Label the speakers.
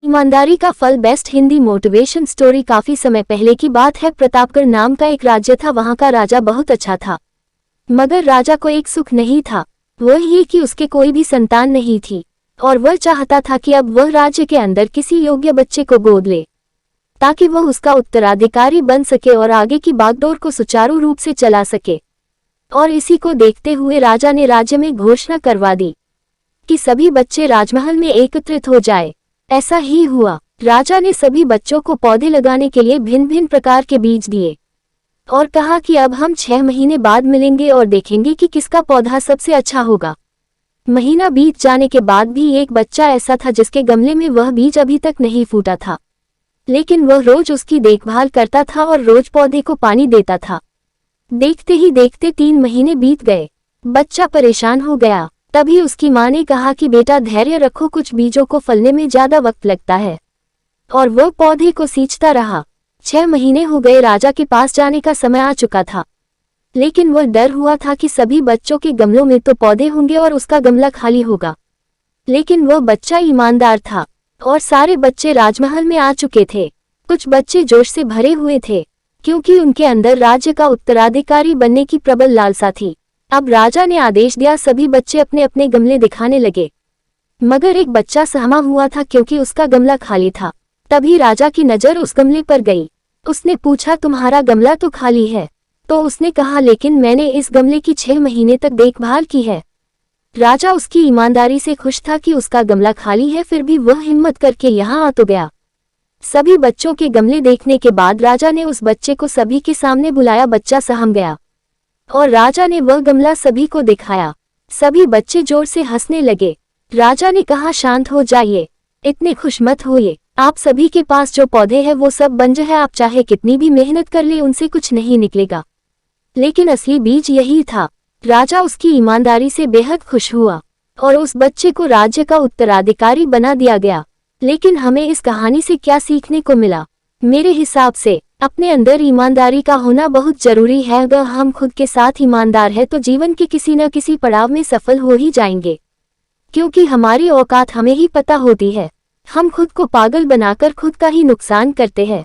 Speaker 1: ईमानदारी का फल बेस्ट हिंदी मोटिवेशन स्टोरी। काफी समय पहले की बात है। प्रतापगढ़ नाम का एक राज्य था। वहां का राजा बहुत अच्छा था, मगर राजा को एक सुख नहीं था, वह ये कि उसके कोई भी संतान नहीं थी और वह चाहता था कि अब वह राज्य के अंदर किसी योग्य बच्चे को गोद ले ताकि वह उसका उत्तराधिकारी बन सके और आगे की बागडोर को सुचारू रूप से चला सके। और इसी को देखते हुए राजा ने राज्य में घोषणा करवा दी कि सभी बच्चे राजमहल में एकत्रित हो जाए। ऐसा ही हुआ। राजा ने सभी बच्चों को पौधे लगाने के लिए भिन्न भिन्न प्रकार के बीज दिए और कहा कि अब हम 6 महीने बाद मिलेंगे और देखेंगे कि किसका पौधा सबसे अच्छा होगा। महीना बीत जाने के बाद भी एक बच्चा ऐसा था जिसके गमले में वह बीज अभी तक नहीं फूटा था, लेकिन वह रोज उसकी देखभाल करता था और रोज पौधे को पानी देता था। देखते ही देखते 3 महीने बीत गए। बच्चा परेशान हो गया। तभी उसकी माँ ने कहा कि बेटा धैर्य रखो, कुछ बीजों को फलने में ज्यादा वक्त लगता है। और वह पौधे को सींचता रहा। 6 महीने हो गए। राजा के पास जाने का समय आ चुका था, लेकिन वह डर हुआ था कि सभी बच्चों के गमलों में तो पौधे होंगे और उसका गमला खाली होगा। लेकिन वह बच्चा ईमानदार था और सारे बच्चे राजमहल में आ चुके थे। कुछ बच्चे जोश से भरे हुए थे क्योंकि उनके अंदर राज्य का उत्तराधिकारी बनने की प्रबल लालसा थी। अब राजा ने आदेश दिया, सभी बच्चे अपने अपने गमले दिखाने लगे, मगर एक बच्चा सहमा हुआ था क्योंकि उसका गमला खाली था। तभी राजा की नजर उस गमले पर गई। उसने पूछा, तुम्हारा गमला तो खाली है? तो उसने कहा, लेकिन मैंने इस गमले की 6 महीने तक देखभाल की है। राजा उसकी ईमानदारी से खुश था कि उसका गमला खाली है, फिर भी वह हिम्मत करके यहाँ आ तो गया। सभी बच्चों के गमले देखने के बाद राजा ने उस बच्चे को सभी के सामने बुलाया। बच्चा सहम गया और राजा ने वह गमला सभी को दिखाया। सभी बच्चे जोर से हंसने लगे। राजा ने कहा, शांत हो जाइए, इतने खुश मत होइए। आप सभी के पास जो पौधे हैं वो सब बंजर है, आप चाहे कितनी भी मेहनत कर ले उनसे कुछ नहीं निकलेगा। लेकिन असली बीज यही था। राजा उसकी ईमानदारी से बेहद खुश हुआ और उस बच्चे को राज्य का उत्तराधिकारी बना दिया गया। लेकिन हमें इस कहानी से क्या सीखने को मिला? मेरे हिसाब से अपने अंदर ईमानदारी का होना बहुत जरूरी है। अगर हम खुद के साथ ईमानदार हैं तो जीवन के किसी न किसी पड़ाव में सफल हो ही जाएंगे, क्योंकि हमारी औकात हमें ही पता होती है। हम खुद को पागल बनाकर खुद का ही नुकसान करते हैं।